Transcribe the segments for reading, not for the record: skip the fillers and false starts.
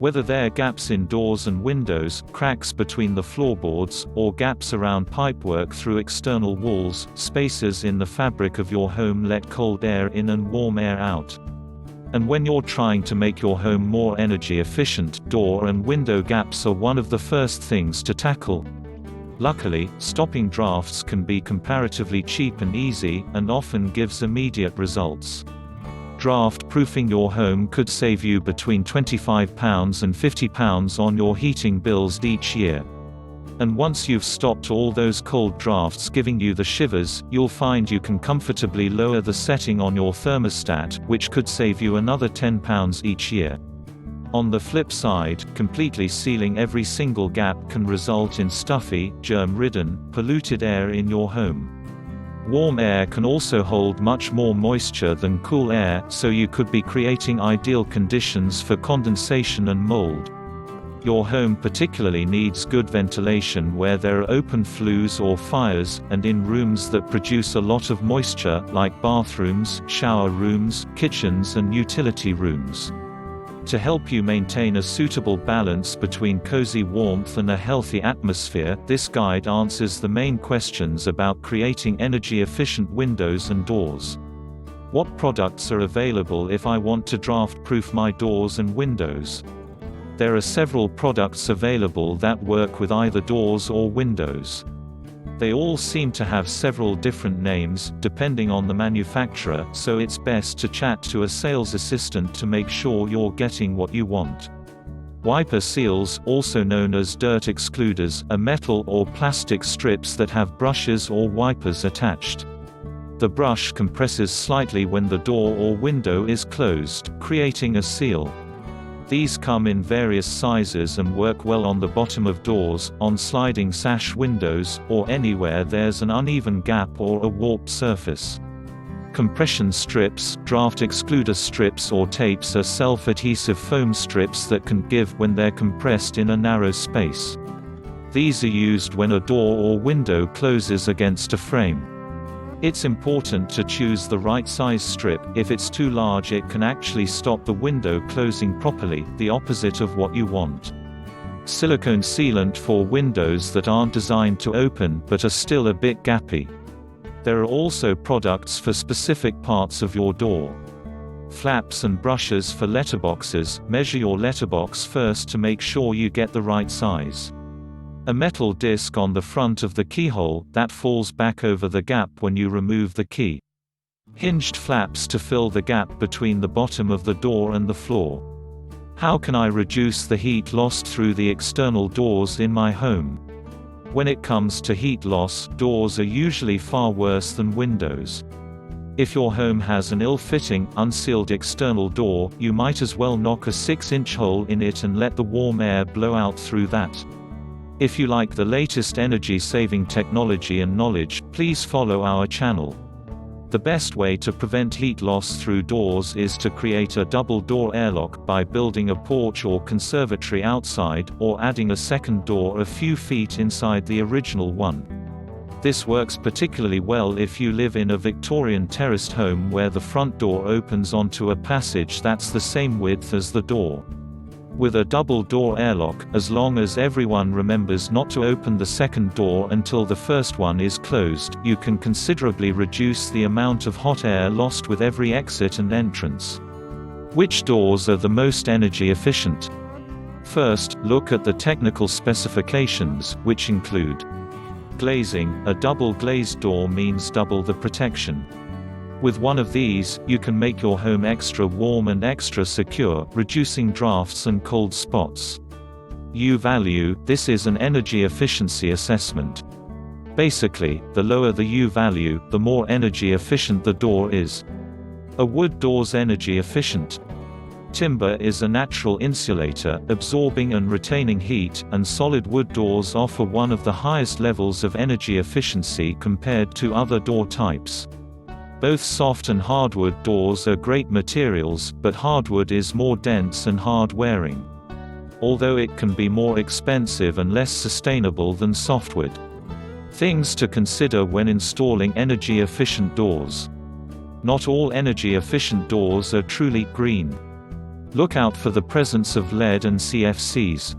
Whether they're gaps in doors and windows, cracks between the floorboards, or gaps around pipework through external walls, spaces in the fabric of your home let cold air in and warm air out. And when you're trying to make your home more energy efficient, door and window gaps are one of the first things to tackle. Luckily, stopping drafts can be comparatively cheap and easy, and often gives immediate results. Draft-proofing your home could save you between £25 and £50 on your heating bills each year. And once you've stopped all those cold drafts giving you the shivers, you'll find you can comfortably lower the setting on your thermostat, which could save you another £10 each year. On the flip side, completely sealing every single gap can result in stuffy, germ-ridden, polluted air in your home. Warm air can also hold much more moisture than cool air, so you could be creating ideal conditions for condensation and mold. Your home particularly needs good ventilation where there are open flues or fires, and in rooms that produce a lot of moisture, like bathrooms, shower rooms, kitchens and utility rooms. To help you maintain a suitable balance between cozy warmth and a healthy atmosphere, this guide answers the main questions about creating energy-efficient windows and doors. What products are available if I want to draft-proof my doors and windows? There are several products available that work with either doors or windows. They all seem to have several different names, depending on the manufacturer, so it's best to chat to a sales assistant to make sure you're getting what you want. Wiper seals, also known as dirt excluders, are metal or plastic strips that have brushes or wipers attached. The brush compresses slightly when the door or window is closed, creating a seal. These come in various sizes and work well on the bottom of doors, on sliding sash windows, or anywhere there's an uneven gap or a warped surface. Compression strips, draft excluder strips or tapes are self-adhesive foam strips that can give when they're compressed in a narrow space. These are used when a door or window closes against a frame. It's important to choose the right size strip. If it's too large, it can actually stop the window closing properly, the opposite of what you want. Silicone sealant for windows that aren't designed to open but are still a bit gappy. There are also products for specific parts of your door. Flaps and brushes for letterboxes. Measure your letterbox first to make sure you get the right size. A metal disc on the front of the keyhole, that falls back over the gap when you remove the key. Hinged flaps to fill the gap between the bottom of the door and the floor. How can I reduce the heat lost through the external doors in my home? When it comes to heat loss, doors are usually far worse than windows. If your home has an ill-fitting, unsealed external door, you might as well knock a 6-inch hole in it and let the warm air blow out through that. If you like the latest energy-saving technology and knowledge, please follow our channel. The best way to prevent heat loss through doors is to create a double-door airlock by building a porch or conservatory outside, or adding a second door a few feet inside the original one. This works particularly well if you live in a Victorian terraced home where the front door opens onto a passage that's the same width as the door. With a double-door airlock, as long as everyone remembers not to open the second door until the first one is closed, you can considerably reduce the amount of hot air lost with every exit and entrance. Which doors are the most energy efficient? First, look at the technical specifications, which include glazing. A double-glazed door means double the protection. With one of these, you can make your home extra warm and extra secure, reducing drafts and cold spots. U-value. This is an energy efficiency assessment. Basically, the lower the U-value, the more energy efficient the door is. A wood door's energy efficient. Timber is a natural insulator, absorbing and retaining heat, and solid wood doors offer one of the highest levels of energy efficiency compared to other door types. Both soft and hardwood doors are great materials, but hardwood is more dense and hard-wearing. Although it can be more expensive and less sustainable than softwood. Things to consider when installing energy-efficient doors. Not all energy-efficient doors are truly green. Look out for the presence of lead and CFCs.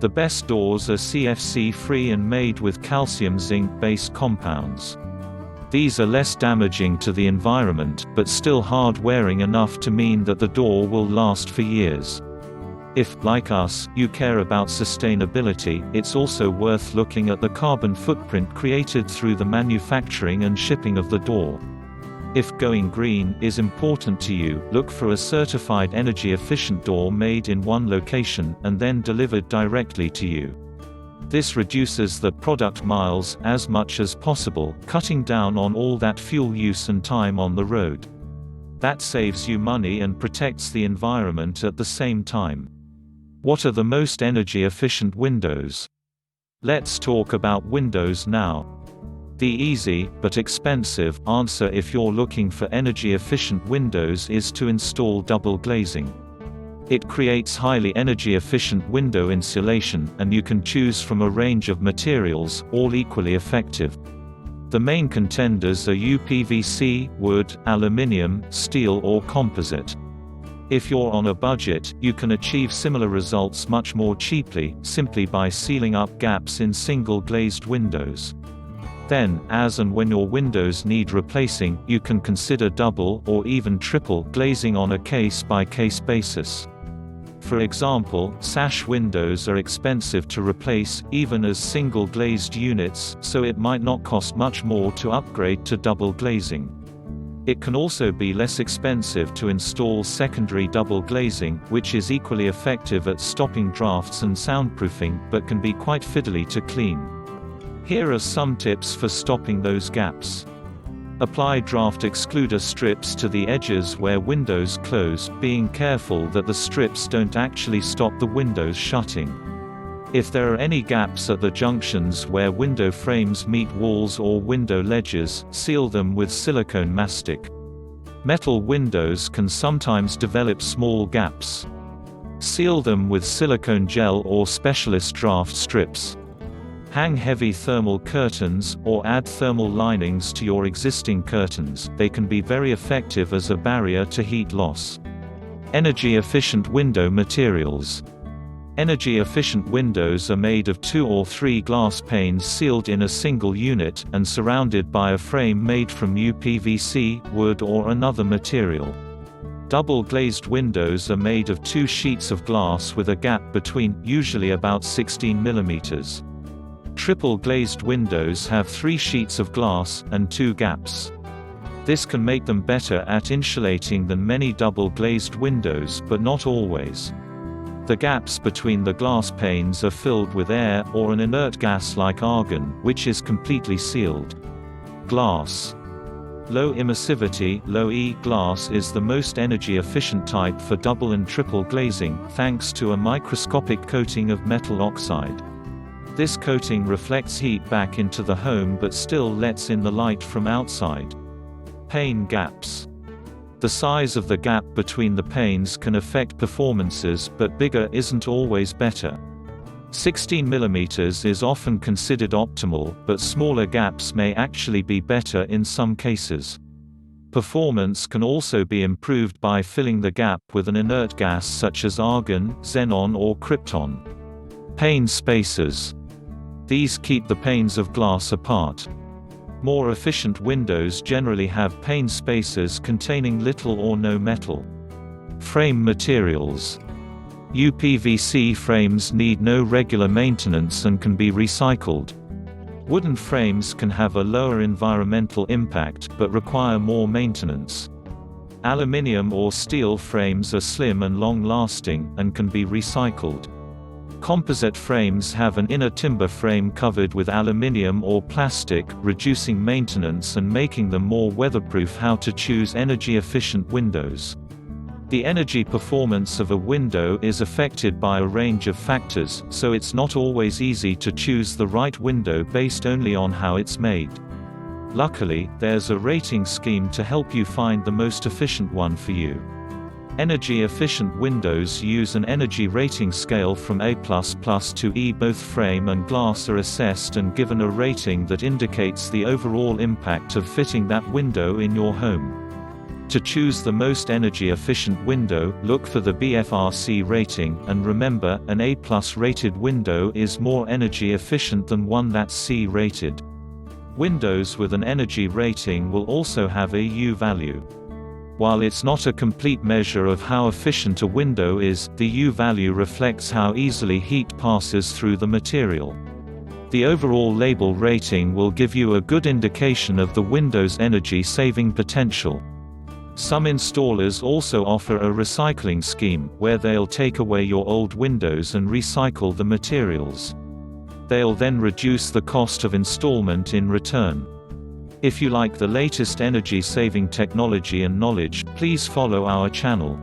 The best doors are CFC-free and made with calcium zinc-based compounds. These are less damaging to the environment, but still hard-wearing enough to mean that the door will last for years. If, like us, you care about sustainability, it's also worth looking at the carbon footprint created through the manufacturing and shipping of the door. If going green is important to you, look for a certified energy-efficient door made in one location, and then delivered directly to you. This reduces the product miles as much as possible, cutting down on all that fuel use and time on the road. That saves you money and protects the environment at the same time. What are the most energy-efficient windows? Let's talk about windows now. The easy, but expensive, answer if you're looking for energy-efficient windows is to install double glazing. It creates highly energy-efficient window insulation, and you can choose from a range of materials, all equally effective. The main contenders are UPVC, wood, aluminium, steel or composite. If you're on a budget, you can achieve similar results much more cheaply, simply by sealing up gaps in single-glazed windows. Then, as and when your windows need replacing, you can consider double, or even triple, glazing on a case-by-case basis. For example, sash windows are expensive to replace, even as single-glazed units, so it might not cost much more to upgrade to double glazing. It can also be less expensive to install secondary double glazing, which is equally effective at stopping drafts and soundproofing, but can be quite fiddly to clean. Here are some tips for stopping those gaps. Apply draft excluder strips to the edges where windows close, being careful that the strips don't actually stop the windows shutting. If there are any gaps at the junctions where window frames meet walls or window ledges, seal them with silicone mastic. Metal windows can sometimes develop small gaps. Seal them with silicone gel or specialist draft strips. Hang heavy thermal curtains, or add thermal linings to your existing curtains. They can be very effective as a barrier to heat loss. Energy-efficient window materials. Energy-efficient windows are made of 2 or 3 glass panes sealed in a single unit, and surrounded by a frame made from UPVC, wood or another material. Double-glazed windows are made of 2 sheets of glass with a gap between, usually about 16 mm. Triple-glazed windows have 3 sheets of glass, and 2 gaps. This can make them better at insulating than many double-glazed windows, but not always. The gaps between the glass panes are filled with air, or an inert gas like argon, which is completely sealed. Glass. Low emissivity (Low E) glass is the most energy-efficient type for double and triple glazing, thanks to a microscopic coating of metal oxide. This coating reflects heat back into the home but still lets in the light from outside. Pane gaps. The size of the gap between the panes can affect performances, but bigger isn't always better. 16 mm is often considered optimal, but smaller gaps may actually be better in some cases. Performance can also be improved by filling the gap with an inert gas such as argon, xenon or krypton. Pane spacers. These keep the panes of glass apart. More efficient windows generally have pane spacers containing little or no metal. Frame materials. UPVC frames need no regular maintenance and can be recycled. Wooden frames can have a lower environmental impact but require more maintenance. Aluminium or steel frames are slim and long-lasting, and can be recycled. Composite frames have an inner timber frame covered with aluminium or plastic, reducing maintenance and making them more weatherproof. How to choose energy-efficient windows. The energy performance of a window is affected by a range of factors, so it's not always easy to choose the right window based only on how it's made. Luckily, there's a rating scheme to help you find the most efficient one for you. Energy-efficient windows use an energy rating scale from A++ to E. Both frame and glass are assessed and given a rating that indicates the overall impact of fitting that window in your home. To choose the most energy-efficient window, look for the BFRC rating, and remember, an A+ rated window is more energy efficient than one that's C rated. Windows with an energy rating will also have a U value. While it's not a complete measure of how efficient a window is, the U value reflects how easily heat passes through the material. The overall label rating will give you a good indication of the window's energy-saving potential. Some installers also offer a recycling scheme, where they'll take away your old windows and recycle the materials. They'll then reduce the cost of installment in return. If you like the latest energy-saving technology and knowledge, please follow our channel.